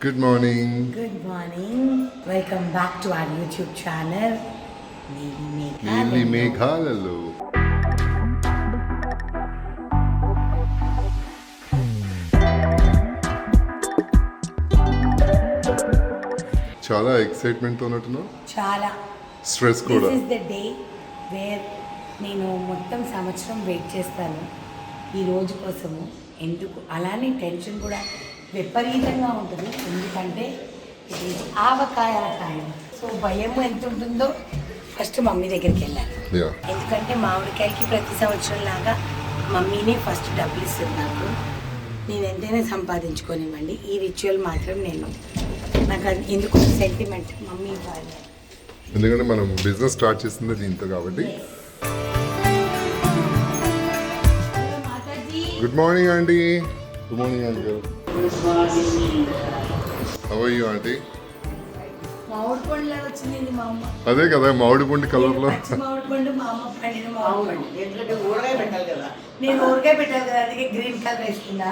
Good morning. Good morning. Welcome back to our YouTube channel. Neeli Meghalalo. చాలా excitement తో ఉన్నట్టున్నావు. చాలా stress కూడా. This is the day where నేను మొత్తం సంవత్సరం వెయిట్ చేస్తాను ఈ రోజు కోసము. ఎందుకు అలానే టెన్షన్ కూడా విపరీతంగా ఉంటుంది, ఎందుకంటే ఇది ఆవకాయల కాయం. సో భయం ఎంత ఉంటుందో ఫస్ట్ మమ్మీ దగ్గరికి వెళ్ళాలి. ఎందుకంటే మామిడికాయకి ప్రతి సంవత్సరం లాగా మమ్మీనే ఫస్ట్ డబ్బులు ఇస్తుంది నాకు. నేను ఎంతైనా సంపాదించుకోనివ్వండి, ఈ రిచువల్ మాత్రం నాకు అది ఎందుకు సెంటిమెంట్ మమ్మీ ఇవ్వాలి. ఎందుకంటే మనం బిజినెస్ స్టార్ట్ చేసింది దీంతో కాబట్టి. Good morning aunty. Good morning aunty గారు. How are you aunty? మామిడి పండులా వచ్చింది మా అమ్మ. అదే కదా మామిడి పండు కలర్ లో. మామిడి పండు మా అమ్మ పండిన మామిడి పండు. ఎందుకంటే ఊరగాయ పెట్టాలి కదా. నేను ఊరగాయ పెట్టాలి కదా, అందుకే గ్రీన్ కలర్ వేసుకున్నా.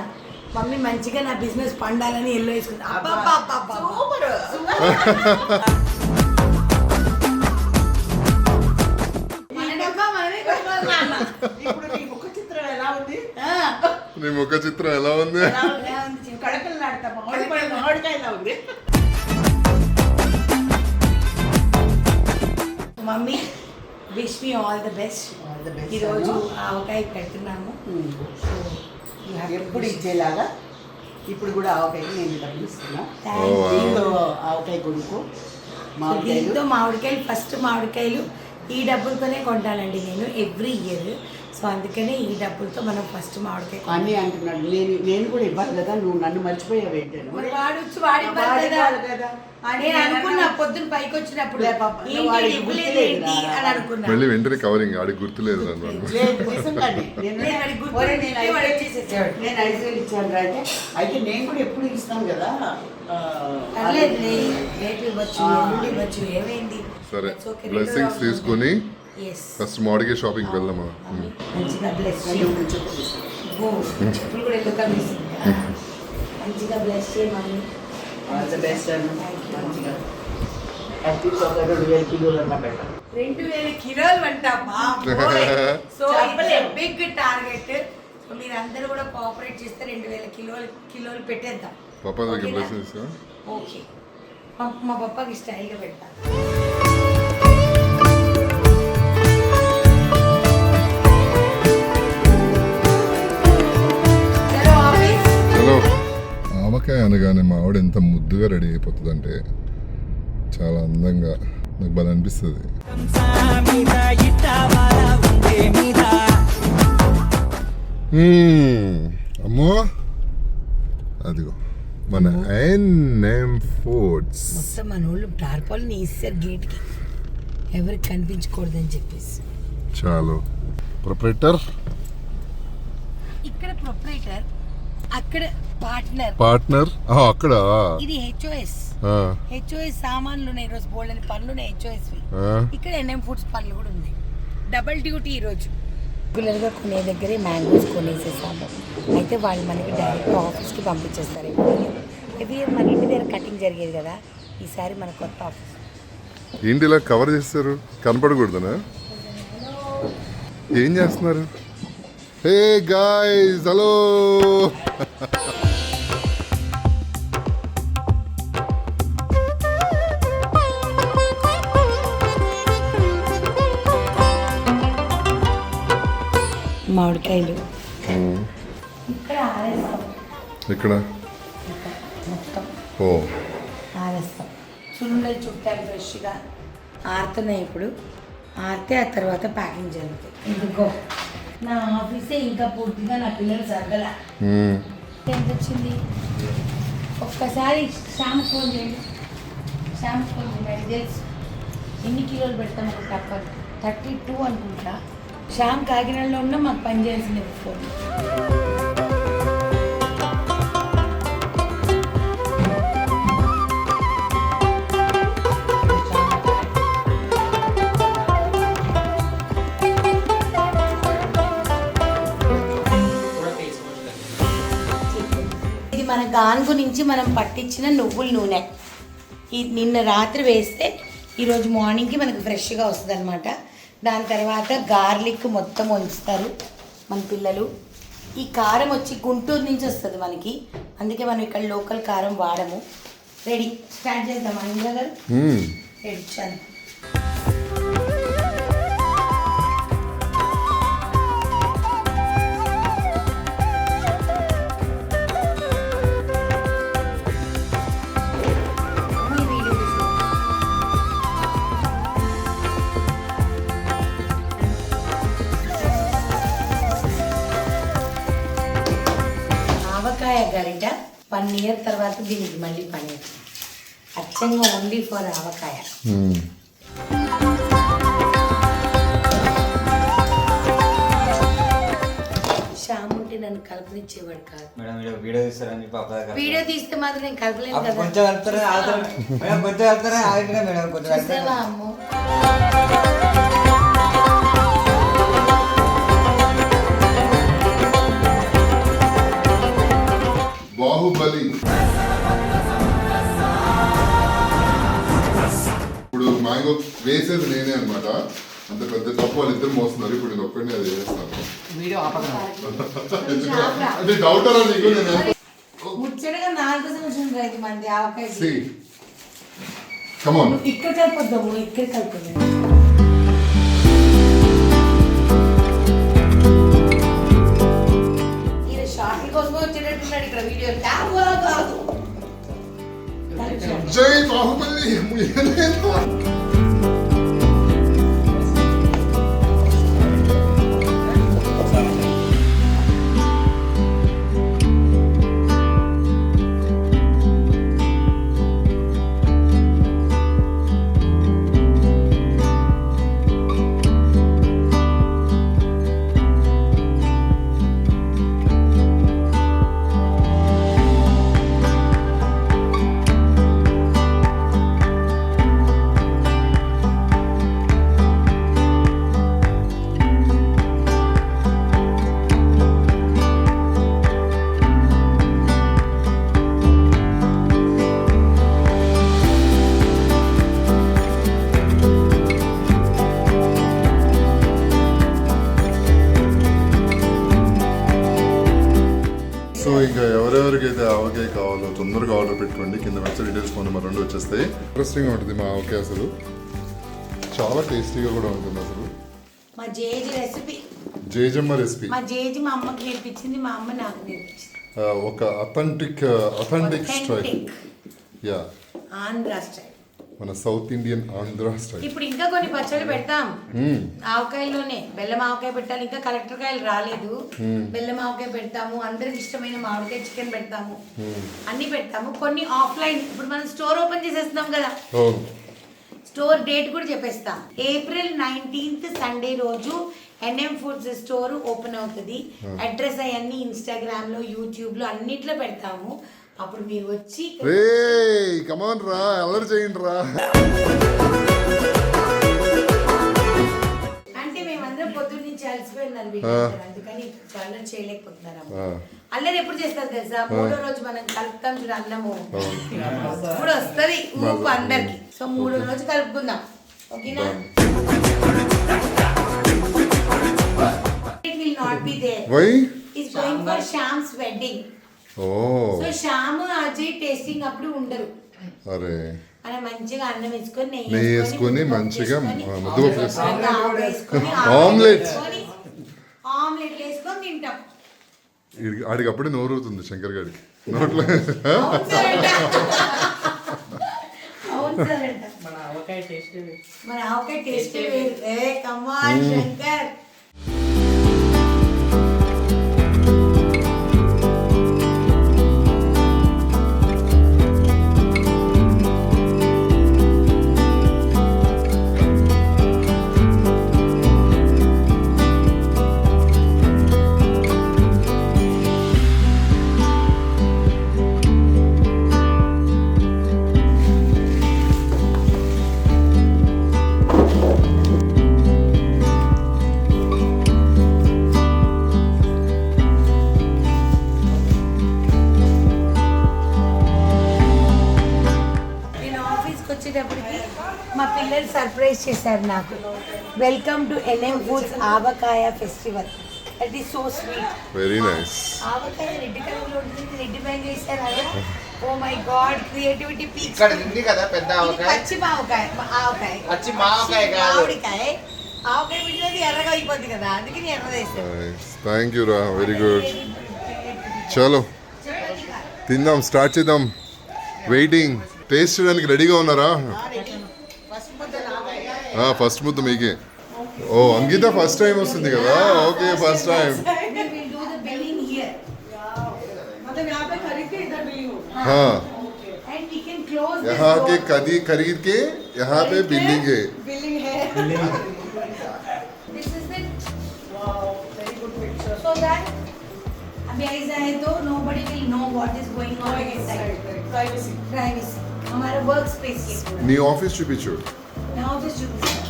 మమ్మీ మంచిగా నా బిజినెస్ పండాలని ఎల్లో వేసుకుందా. ఇప్పుడు నీ ముఖ చిత్రం ఎలా ఉంది? నీ ముఖ చిత్రం ఎలా ఉంది? కడకలాడతా మామిడికాయలా ఉంది. Mummy wish me all the best. ఈరోజు ఆవకాయ పెడుతున్నాము. ఎప్పుడు ఇచ్చేలాగా ఇప్పుడు కూడా ఆవకాయకి నేను డబ్బులు ఇస్తున్నా. ఆవకాయ కొడుకు దీంతో మామిడికాయలు ఫస్ట్ మామిడికాయలు ఈ డబ్బులతోనే కొంటానండి నేను ఎవ్రీ ఇయర్. సో అందుకనే ఈ డబ్బులతో మనం ఫస్ట్ మామిడికాయ అన్నీ అంటున్నాడు. నేను కూడా ఇవ్వాలి కదా, నువ్వు నన్ను మర్చిపోయావు ఏంటని. నేను అనుకున్నా పొద్దున్న పైకి వచ్చినప్పుడు మళ్ళీ వెంటనే కవరింగ్ ఆడికి గుర్తులేదు నన్ను. నేను 5,000 ఇచ్చాను రా అయితే నేను కూడా ఎప్పుడు ఇస్తాను కదా. రేపు ఇవ్వచ్చు ఏమైంది. సరే బ్లెస్సింగ్స్ తీసుకుని ఫస్ట్ మామిడికాయ షాపింగ్కి వెళ్దామా? మంచిగా బ్లెస్ చెప్పులు కూడా ఎందుకు కనిపిస్తుంది. మంచిగా బ్లెస్ చేయమని. బెస్ట్ మంచిగా 2,000 కిలోలు అన్నా పెట్టాలి. 2,000 కిలోలు అంట. So big target. సో మీరందరూ కూడా కోఆపరేట్ చేస్తే 2,000 కిలోలు పెట్టేద్దాం. పాపా దగ్గర బ్లెస్సింగ్స్. ఓకే, మా పప్పాకి స్టైల్గా పెడతా. ఆవకాయ అనగానే మా ఆవిడ ఎంత ముద్దుగా రెడీ అయిపోతుంది అంటే చాలా అందంగా నాకు బాగా అనిపిస్తుంది. అమ్మో అదిగో మన ఎన్ఎం ఫుడ్స్. మొత్తం మన వాళ్ళు టార్పాల్ని ఇస్తారు గేట్కి, ఎవరికి కనిపించకూడదని చెప్పేసి. చాలు ప్రొపరేటర్ ఇక్కడ ప్రొపరేటర్, అక్కడ పార్ట్నర్ అక్కడ ఇది హెచ్ఓఎస్ సామాన్లు ఉన్నాయి. ఈరోజు బోల్డని పనులు ఉన్నాయి హెచ్ఓఎస్. ఇక్కడ ఎన్ఎం ఫుడ్స్ పనులు కూడా ఉంది. డబల్ డ్యూటీ ఈరోజు. రెగ్యులర్గా కొనే దగ్గరే మ్యాంగోస్ కొనేసేసాము. అయితే వాళ్ళు మనకి డైరెక్ట్ ఆఫీస్కి పంపించేస్తారు. ఎవ్రీ ఇయర్ మన ఇంటి దగ్గర కటింగ్ జరిగేది కదా, ఈసారి మన కొత్త ఆఫీస్. ఏంటి ఇలా కవర్ చేస్తారు, కనపడకూడదనా? ఏం చేస్తున్నారు? Hey guys, hello. మామిడికాయలు ఇక్కడ ఆరేస్తాం. ఇక్కడ మొత్తం ఓ ఆరేస్తాం. చుండలు చుట్టాలు ఫ్రెష్గా ఆరుతున్నాయి. ఇప్పుడు ఆరితే ఆ తర్వాత ప్యాకింగ్ జరుగుతుంది. ఎందుకో నా ఆఫీసే ఇంకా పూర్తిగా నా పిల్లలు జరగల. ఎంత వచ్చింది? ఒక్కసారి శ్యామ్ ఫోన్ చేయండి. శ్యామ్ ఫోన్ చేయండి. తెలుసు ఎన్ని కిలోలు పెడతాం తప్ప 32 అనుకుంటా. శ్యామ్ కాకినాడలో ఉన్నా మాకు పని చేయాల్సింది ఫోన్. మన గానుగు నుంచి మనం పట్టించిన నువ్వుల నూనె. నిన్న రాత్రి వేస్తే ఈరోజు మార్నింగ్కి మనకు ఫ్రెష్గా వస్తుంది అనమాట. దాని తర్వాత గార్లిక్ మొత్తం వంచుతారు మన పిల్లలు. ఈ కారం వచ్చి గుంటూరు నుంచి వస్తుంది మనకి, అందుకే మనం ఇక్కడ లోకల్ కారం వాడము. రెడీ, స్టార్ట్ చేద్దాం ఇంద్ర గారు. రెడీ చాలు. ఆవకాయ గరిట 1 year తర్వాత దీనికి మళ్ళీ పని అచ్చంగా ఓన్లీ ఫర్ ఆవకాయ. శ్యామ్ ఉంటే నన్ను కలపనిచ్చేవాడు కాదు. వీడియో తీస్తారని వీడియో తీస్తే మాత్రం నేను కలపలేను కదా. కొంచెం చూసావా అమ్మో. బాహుబలి. ఇప్పుడు మ్యాంగో వేసేది నేనే అనమాట. అంత పెద్ద కప్పు వాళ్ళు ఇద్దరు మోస్తున్నారు. ఇప్పుడు నేను ఒక్కడిని అది వేస్తాను. అంటే డౌటరా నీకు? ముచ్చటగా 4 సంవత్సరం రైతు మంది ఆవకాయ. కమ్ ఆన్, ఇక్కడ కలిపొద్దాము, ఇక్కడ కలిపొద్దాము. జై బాహుబలి. సో ఇంకా ఎవరెవరికైతే ఆవకాయ కావాలో తొందరగా ఆర్డర్ పెట్టుకోండి. కింద వెబ్సైట్ డీటెయిల్స్ ఫోన్ నెంబర్ 2 వచ్చేస్తాయి. ఇంట్రెస్టింగ్గా ఉంటుంది మా ఆవకాయ. అసలు చాలా టేస్టీగా కూడా ఉంటుంది. అసలు మా జేజీ రెసిపీ, జేజమ్మ రెసిపీ. మా జేజీ మా అమ్మకి నేర్పించింది, మా అమ్మ నాకు నేర్పించింది. ఒక authentic style. Yeah, Andhra style, మన సౌత్ ఇండియన్ ఆంధ్ర స్టైల్. ఇప్పుడు ఇంకా కొన్ని పచ్చళ్ళు పెడతాం ఆవకాయలోనే. బెల్లం ఆవకాయ పెట్టాలి, ఇంకా కలెక్టర్ కాయలు రాలేదు. బెల్లం ఆవకాయ పెడతాము, అందరికి ఇష్టమైన మామిడికాయ చికెన్ పెడతాము, అన్ని పెడతాము. కొన్ని ఆఫ్లైన్, ఇప్పుడు మనం స్టోర్ ఓపెన్ చేసేస్తున్నాం కదా, స్టోర్ డేట్ కూడా చెప్పేస్తాం. April 19th సండే రోజు NM ఫుడ్స్ స్టోర్ ఓపెన్ అవుతుంది. అడ్రస్ అవన్నీ ఇన్స్టాగ్రామ్ లో, యూట్యూబ్ లో అన్నిట్లో పెడతాము. అప్పుడు మీరు వచ్చి కమాన్ రా, అల్లరి చేయండి రా. అంటే మేమందరం పొద్దున్న నుంచి అలసిపోయినారు, అందుకని అల్లరి చేయలేకపోతున్నారు. అల్లరి ఎప్పుడు చేస్తారు తెలుసా? 3వ రోజు మనం కలుపుతాం చూడ అన్నము, ఇప్పుడు వస్తుంది ఊపు అందరికి. సో 3వ రోజు కలుపుకుందాం, ఓకేనా? It will not be there. Why? It's going for Shyam's wedding. Oh. So Shyam Ajay tasting అప్పుడు ఉండరు. అరే, మనం మంచిగా అన్నం వేసుకొని నెయ్యి వేసుకొని మంచిగా ముద్దపప్పు వేసుకొని ఆమ్లెట్ వేసుకొని తింటాం. ఆడికి అప్పుడే నోరుతుంది శంకర్ గారికి నోట్లో. అవును సార్ అంట. మన ఆవకాయ టేస్ట్ వేరు. ఏ కమాన్ శంకర్. పిల్లలు సర్ప్రైజ్ చేశారు నాకు. Welcome to NM Foods Avakaya Festival. That is so sweet. Very nice. Avakaya red colour లో ఉంటుంది, రెడ్ బ్యాంగ్ వేశారు అలా. Oh my God, creativity peaks. ఇక్కడ ఉంది కదా పెద్ద ఆవకాయ. పచ్చి మావకాయ, ఆవకాయ. పచ్చి మావకాయ కాదు. మామిడికాయ. ఆవకాయ బిడ్డది ఎర్రగా అయిపోద్ది కదా, అందుకని ఎర్ర వేస్తారు. థ్యాంక్ యూ రా, వెరీ గుడ్. చలో తిందాం, స్టార్ట్ చేద్దాం. వెయిటింగ్. టేస్ట్ చేయడానికి రెడీగా ఉన్నారా? ఫస్ట్ ముద్ద మీకే. ఓ అంకిత ఫస్ట్ టైం వస్తుంది కదా. Okay first time. We will do the billing here. मतलब यहाँ पे खरीद के इधर बिलिंग होगा। हाँ, And we can close this यहाँ के door. खरीद के यहाँ पे बिल्डिंग है. बिलिंग है। This is it. Wow, very good picture। So that अभी ऐसा है तो nobody will know what is going on inside. Privacy। Privacy. हमारा वर्क स्पेस ये पूरा. నీ ఆఫీస్ చూపించు. నా ఆఫీస్ చూపిస్తాను.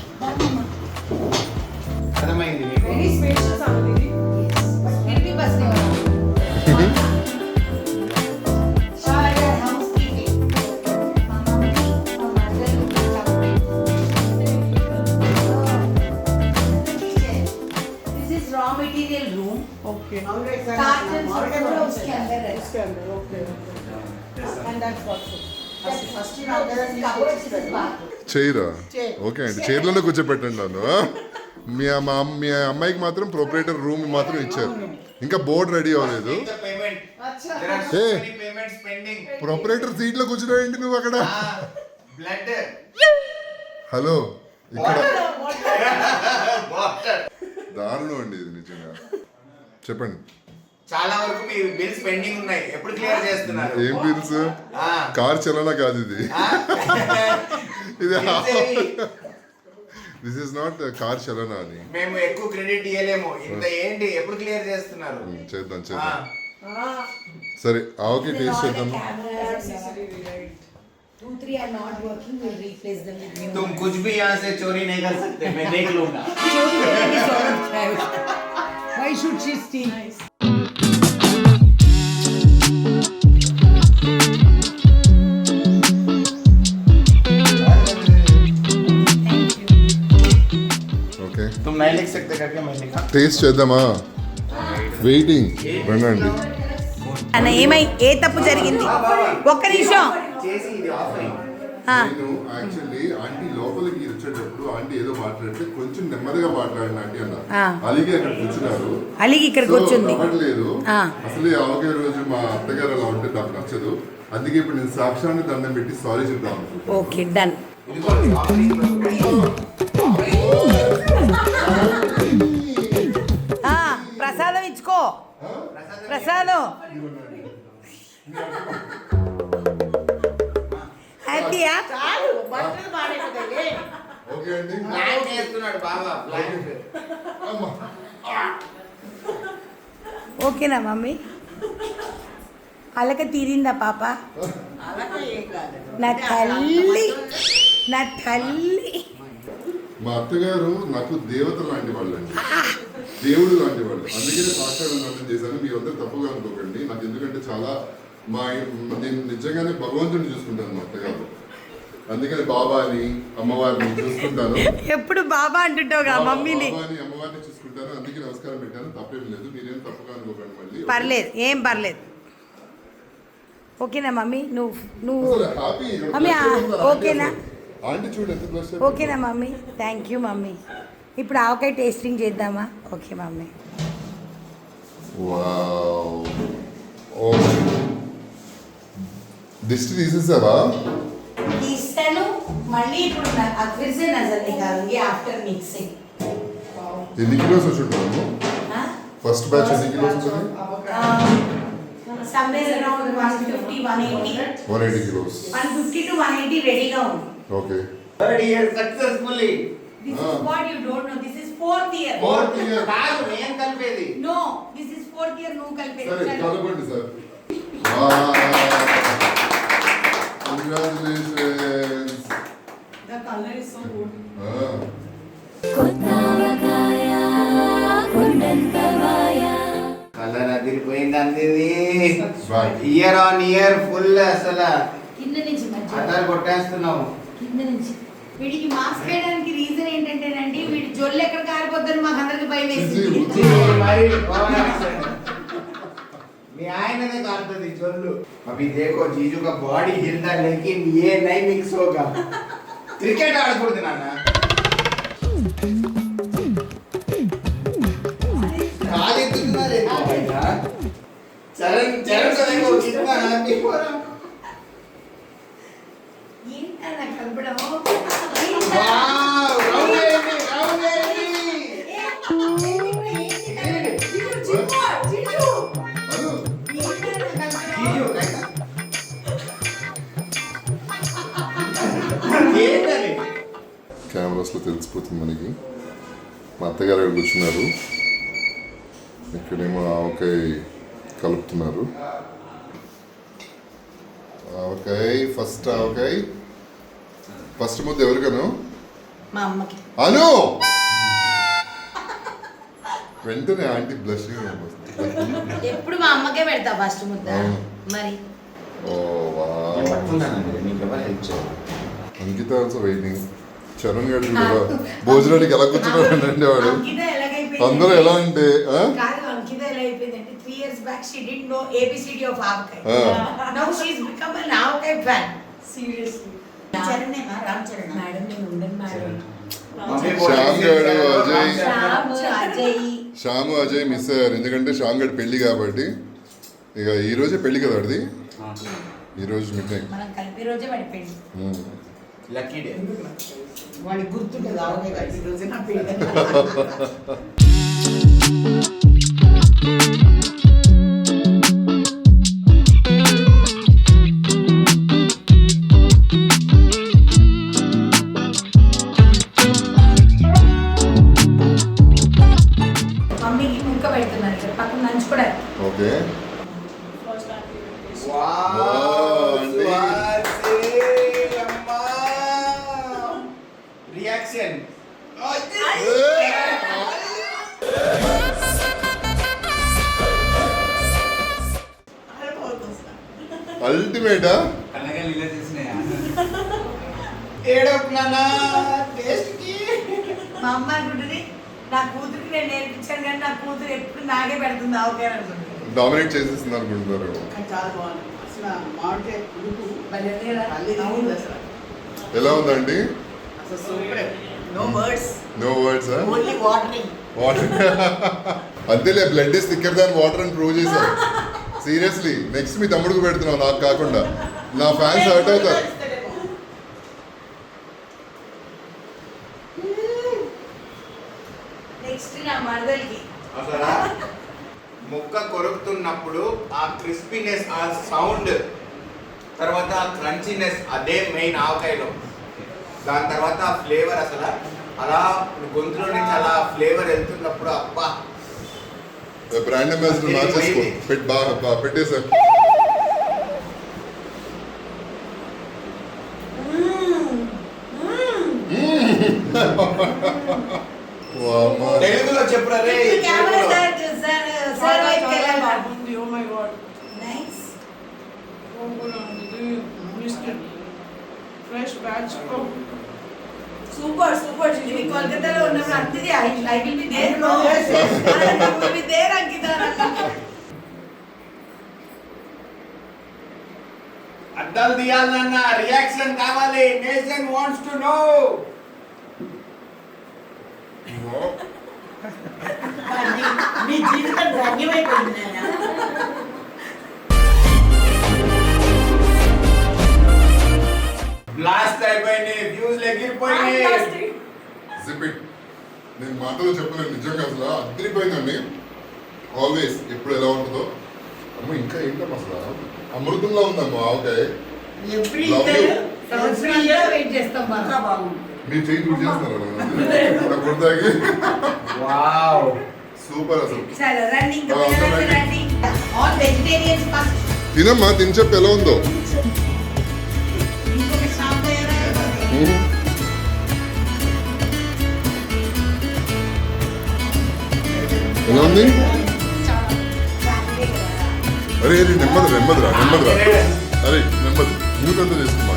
అర్థమైంది మీకు? Very spacious आंटी जी। फिर भी बसने वाला. Fire housekeeping. This is raw material room. Okay। Cartons पूरा उसके अंदर है. उसके अंदर okay। And that's bathroom। First No, this is cupboards, this is bathroom. చైరా. Chair। Okay అండి, చైర్లోనే కూర్చోపెట్టండి నన్ను. మీ అమ్మాయికి మాత్రం ప్రొపరేటర్ రూమ్ మాత్రం ఇచ్చారు. ఇంకా బోర్డు రెడీ అవ్వలేదు. The payment. अच्छा। There are so Hey. many payments pending. Proprietor సీట్లో కూర్చున్నాయండి నువ్వు అక్కడ. Blood. హలో, ఇక్కడ Water. దారుణం అండి ఇది నిజంగా. చెప్పండి చాలా వరకు మీ బిల్స్ పెండింగ్ ఉన్నాయి. ఎప్పుడు క్లియర్ చేస్తున్నారు? ఏం బిల్స్? ఆ. కార్ చలనా కాదు ఇది. ఆ? ఇది Bills ఏవి? దిస్ ఇస్ నాట్ కార్ చలనా అని. మేము ఎక్కువ క్రెడిట్ ఇవ్వలేము. ఇంత ఏంటి ఎప్పుడు క్లియర్ చేస్తున్నారు? చేద్దాం ఆ. చేద్దాం. हाँ। సరే ఆవుకి టేస్ట్ చేద్దాం. Right। 2-3 are not working. We'll replace them with new. तुम कुछ भी यहाँ से चोरी नहीं कर सकते, मैं देख लूंगा. चोरी करने की जरूरत है. Why should she steal? Okay तुम नहीं लिख सकते करके मैं लिखा. టేస్ట్ చేద్దామా? వెయిటింగ్. రండి. అన్న ఏమై ఏ తప్పు జరిగింది? ఒక్క నిమిషం. చేసి ఇది ఆఫరింగ్. నేను యాక్చువల్లీ ఆంటీ లోపలికి వచ్చేటప్పుడు ఆంటీ ఏదో మాట్లాడితే కొంచెం నెమ్మదిగా మాట్లాడిన ఆంటీ అన్నారు. ఆ. అలాగే అక్కడ కూర్చున్నారు. అలిగి ఇక్కడికి సో వచ్చింది. నవ్వట్లేదు. ఆ. అసలే ఆవకాయ రోజు మా అత్తగారు అలా ఉంటే నాకు నచ్చదు. అందుకే ఇప్పుడు నేను సాక్షాన్ని దండం పెట్టి సారీ చెప్తాను అనుకుంటున్నాను. Okay done. ఇదిగో ఆఫరింగ్. ప్రసాదం ఇచ్చుకో. ప్రసాదం. హ్యాపీయా? चालू बटन मारे को देंगे। ఓకే అండి. ప్లాన్ చేస్తున్నాడు బాబా. ప్లాన్. అమ్మా. ఓకేనా మమ్మీ? అలక తీరిందా పాప? अलग ये कर। నా తల్లి, నా తల్లి. మా అత్తగారు నాకు దేవత లాంటి వాళ్ళండి, దేవుడు లాంటి వాళ్ళు. అందుకనే సాక్షాత్కారం దండం చేశాను. మీరందరూ తప్పుగా అనుకోకండి. నాకు ఎందుకంటే చాలా నేను నిజంగానే భగవంతుడిని చూసుకుంటాను మా అత్తగారు. అందుకని బాబాని అమ్మవారిని చూసుకుంటాను. ఎప్పుడు బాబా అంటుంటావుగా మమ్మీని. బాబాని అమ్మవారిని చూసుకుంటాను. అందుకే నమస్కారం పెట్టాను. తప్పేం లేదు. మీరేం తప్పుగా అనుకోకండి మళ్ళీ. పర్లేదు, ఏం పర్లేదు. ఓకేనా మమ్మీ? నువ్వు అసలు హ్యాపీ. మమ్మీ, ఓకేనా? ఆంటీ చూడు ఎంత ప్లస్. ఓకేనా మమ్మీ? Thank you mummy. ఇప్పుడు ఆవకాయ టేస్టింగ్ చేద్దామా? Okay mummy. వావ్. ఓ దిష్టి తీసేసావా? తీస్తాను మళ్ళీ. ఇప్పుడు फिर से नजर निकालूंगी आफ्टर मिक्सिंग. ఎన్ని కిలోస్ వచ్చి ఉంటాము? ఫస్ట్ బ్యాచ్ ఎన్ని కిలోస్ ఉంటుంది? somewhere around 150 180 180 kilos. 150 to 180 రెడీగా ఉంది. Okay. Third year successfully. This is what you don't know. This is 4th year. Fourth year కాదు నేను కలిపేది. No, this is 4th year. నువ్వు సరే కలిపేది. కలపండి sir. Congratulations. The color is so good। Colour అదిరిపోయింది అందిది. Bye. Year on year full అసలు కింద నుంచి మధ్య అదర్ కొట్టేస్తున్నావు. కింద నుంచి వీడికి మాస్క్ వేయడానికి రీజన్ ఏంటంటేనండి వీడి జొల్లు ఎక్కడ కారిపోద్దని మాకు అందరికి భయం చిచి, వేసింది ఉజ్జి. మరి ఓవరాక్షన్. మీ ఆయననే కారుతుంది జొల్లు. అవి దేకో జీజు का बॉडी हिलता लेकिन ये नहीं मिक्स होगा. క్రికెట్ ఆడకూడదు నాన్న. కాదు ఎత్తుతున్నారే భయ్యా. చరణ్ చరణ్ को देखो कितना हैप्पी हो रहा. ఏంటన్నా కలపడం వావ్ రౌండ్ వేయండి రౌండ్ వేయండి. అను, జీజు లైక్ ఏంటది? కెమెరాస్లో తెలిసిపోతుంది మనకి. మా అత్తగారు ఇక్కడ కూర్చున్నారు, ఇక్కడేమో ఆవకాయ కలుపుతున్నారు. ఆవకాయ ఫస్ట్ ముద్ద ఎవరికను? మా అమ్మకి అను వెంటనే ఆంటీ బ్లష్ ఎప్పుడు మా అమ్మకే పెడతా ఫస్ట్ ముద్ద అవును. మరి ఓ వా నీకు ఎవరు హెల్ప్ చేయాలి? అంకిత ఆల్సో వెయిటింగ్. చరణ్ గారు కూడా భోజనానికి ఎలా కూర్చున్నాడు వాడు. అంకిత ఎలాగైపోయింది అందరూ ఎలా అంటే ఆ? కాదు అంకిత ఎలా అయిపోయిందంటే 3 years back she didn't know ABCD of avakaya. Ah. Now she's become an avakaya fan. Seriously చరణేనా రామ్ చరణ్ మేడం నేను ఉండను మేడం. మమ్మీ శ్యామ్ గారు, అజయ్. శ్యామ్ అజయ్ శ్యాము అజయ్ మిస్ అయ్యారు, ఎందుకంటే శ్యామ్ గడి పెళ్లి కాబట్టి. ఇక ఈ రోజే పెళ్లి కదా అది, ఈ రోజు మిడ్ నైట్. మనం కలిపి రోజే పడిపోయింది. Lucky day. వాడికి గుర్తుంటుంది ఆవకాయ కలిసి రోజు నా పేరు. మమ్మీకి ముక్క పెడుతున్నారు ఇక్కడ పక్కన లంచ్ కూడా. Okay wow aunty. సుహాసి అమ్మా. రియాక్షన్. అల్టిమేటా. ఏడోపు నాన్న టేస్ట్ కి. మా అమ్మ అనుకుంటుంది నా కూతురికి నేను నేర్పించాను కానీ నా కూతురు ఎప్పుడు నాకే పెడుతుంది ఆవకాయ అనుకుంటుంది. డామినేట్ చేసేస్తుంది అనుకుంటున్నారు. కానీ చాలా బాగుంది అసలు మామిడికాయ పులుపు భలే ఉంది కదా? మళ్ళీ తింటుంది అసలు. ఎలా ఉందండి? అసలు super. No words, no words. Only watering. Water అంతేలే, blood is thicker than water అని ప్రూవ్ చేశారు. సీరియస్లీ నెక్స్ట్ మీ తమ్ముడికి పెడుతున్నావు, నాకు కాకుండా. నా ఫ్యాన్స్ హర్ట్ అవుతారు. నెక్స్ట్ నా మరదలకి అసలు ముక్క కొరుకుతున్నప్పుడు ఆ క్రిస్పీనెస్, ఆ సౌండ్, తర్వాత ఆ క్రంచీనెస్, అదే మెయిన్ ఆవకాయలో. దాని తర్వాత ఆ ఫ్లేవర్ అసలు అలా గొంతులో నుంచి అలా ఫ్లేవర్ వెళ్తున్నప్పుడు అబ్బా. బ్రాండ్ అంబాసిడర్ మార్చేసుకో, పెట్టేశారు. తెలుగులో చెప్పురా రే. కెమెరా తెలుగులో. సార్ వైపు వెళ్ళాలి. బాగుంది. Oh my god. Nice. Fresh batch. Super super. ఇది కోల్కతాలో ఉన్నప్పుడు అంతది I will be there. No Yes, yes. I will be there Ankita. అద్దాలు తీయాలన్న రియాక్షన్ కావాలి. Nation wants to know. మీ జీవితం ధన్యమైపోయింది నాన్న. బ్లాస్ట్ అయిపోయినాయి, వ్యూస్ ఎగిరిపోయినాయి. Zip-it. నేను మాటలు చెప్పలేను, నిజంగా అసలు అదిరిపోయిందండి. ఆల్వేస్ ఎప్పుడు ఎలా ఉంటుందో. అమ్మ ఇంకా ఏంటమ్మా అసలు అమృతంలో ఉందమ్మా ఆవకాయ. Every Love year you. సంవత్సరంలో వెయిట్ చేస్తాం ఇంకా మనం. బాగుంది. మీరు చేయి చూసి చేస్తున్నారా కుర్తాకి? వావ్. సూపర్ అసలు. సరే రండి ఇంకా పిల్లలకి రండి. All vegetarians first. తినమ్మా, తిని చెప్పు ఎలా ఉందో. ఇంకొక షాప్ తయారైపోయింది. ఎలా ఉంది? ఫ్యామిలీ కదా. అరే అరే నెమ్మదిరా. అరే నెమ్మది మూతంతా చేసుకున్నా.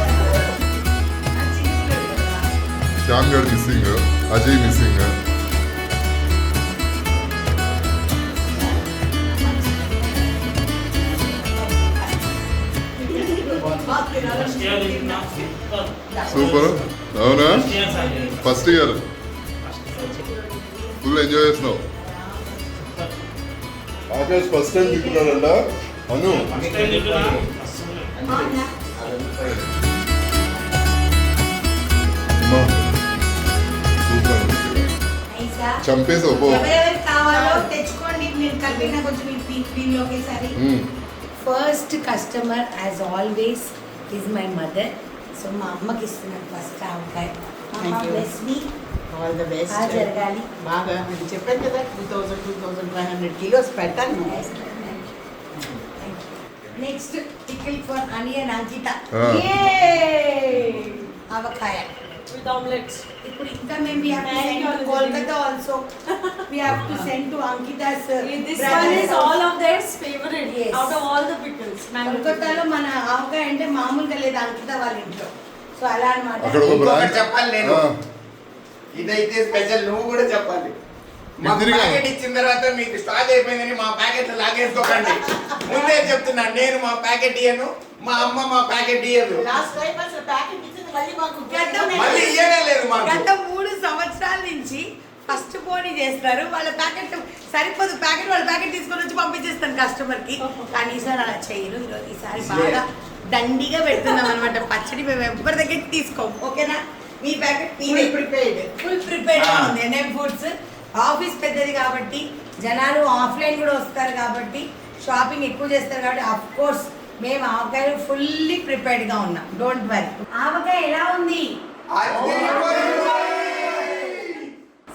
శ్యామ్ గడ్ మిస్సింగ్, అజయ్ మిస్సింగ్. సూపర్. అవునా? ఫస్ట్ ఇయర్ ఫుల్ ఎంజాయ్ చేస్తున్నావు. ఆకాష్ ఫస్ట్ టైం తింటున్నాడంట. అను సూపర్, చంపేసావు పో. ఎవరెవరికి కావాలో తెచ్చుకోండి. నేను కలిపిన కొంచెం దీనిలోకి సరి. First customer as always is my mother. So మా అమ్మకి ఇస్తున్నాను ఫస్ట్ ఆవకాయ. అమ్మ bless me. All the best. జరగాలి బాగా. నేను చెప్పాను కదా 2500 కిలోస్ పెట్టాను. Next pickle for onion Ankita. Avakaya with omelets. ఇప్పుడు ఇంకా మేము we have to send to Kolkata also. We have to send to Ankita's This brother's one is house. all of their favorite. Yes. Out of all the pickles. Mango కోల్కతాలో మన ఆవకాయ అంటే మామూలుగా లేదు అంకిత వాళ్ళ ఇంట్లో. సో అలా అన్నమాట. అక్కడ ఒక ఇంకొకటి చెప్పాలి నేను. ఆ, ఇదైతే స్పెషల్, నువ్వు కూడా చెప్పాలి. మా తిరిగా. ప్యాకెట్ ఇచ్చిన తర్వాత మీకు స్టాక్ అయిపోయిందని మా ప్యాకెట్లు లాగేసుకోకండి. ముందే చెప్తున్నా, నేను మా ప్యాకెట్ ఇయ్యను, మా అమ్మ మా ప్యాకెట్ ఇయ్యదు. లాస్ట్ టైం అసలు ప్యాకెట్ ఇచ్చింది మళ్ళీ మాకు మళ్ళీ ఇయ్యనే లేదు మాకు. గత 3 సంవత్సరాల నుంచి ఫస్ట్ పోనీ చేస్తారు. వాళ్ళ ప్యాకెట్ సరిపోదు, ప్యాకెట్ వాళ్ళ ప్యాకెట్ తీసుకొని వచ్చి పంపించేస్తాను కస్టమర్ కి. కానీ ఈసారి అలా చేయరు. ఈసారి బాగా దండిగా పెడుతున్నాం అనమాట. పచ్చడి మేము ఎవరి దగ్గర తీసుకోం. ఓకేనా? మీ ప్యాకెట్ ఫుల్ ప్రిపేర్డ్ గా ఉంది. ఎన్ఎం ఫుడ్స్ ఆఫీస్ పెద్దది కాబట్టి జనాలు ఆఫ్లైన్ కూడా వస్తారు కాబట్టి షాపింగ్ ఎక్కువ చేస్తారు కాబట్టి అఫ్ కోర్స్ మేము ఆవకాయలు ఫుల్లీ ప్రిపేర్డ్ గా ఉన్నాం. Don't worry. ఆవకాయ ఎలా ఉంది?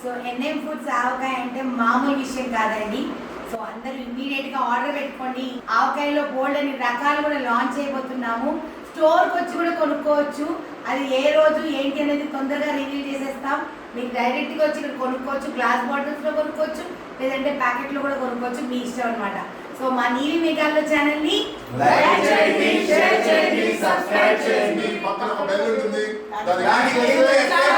సో ఎన్ఎం ఫుడ్స్ ఆవకాయ అంటే మామూలు విషయం కాదండి. సో అందరూ ఇమ్మీడియట్ గా ఆర్డర్ పెట్టుకోండి. ఆవకాయలో బోల్డ్ అని రకాలు కూడా లాంచ్ చేయబోతున్నాము. స్టోర్కి వచ్చి కూడా కొనుక్కోవచ్చు. అది ఏ రోజు ఏంటి అనేది తొందరగా రివీల్ చేసేస్తాం. మీకు డైరెక్ట్గా వచ్చి ఇక్కడ కొనుక్కోవచ్చు. గ్లాస్ బాటిల్స్లో కొనుక్కోవచ్చు, లేదంటే ప్యాకెట్లో కూడా కొనుక్కోవచ్చు. మీ ఇష్టం అనమాట. సో మా నీలి మేఘాల్లో ఛానల్ని లైక్ చేయండి, షేర్ చేయండి, సబ్స్క్రైబ్ చేయండి. పక్కన ఒక బెల్ ఉంటుంది, దాన్ని దానికి ఏం చేస్తే చాలా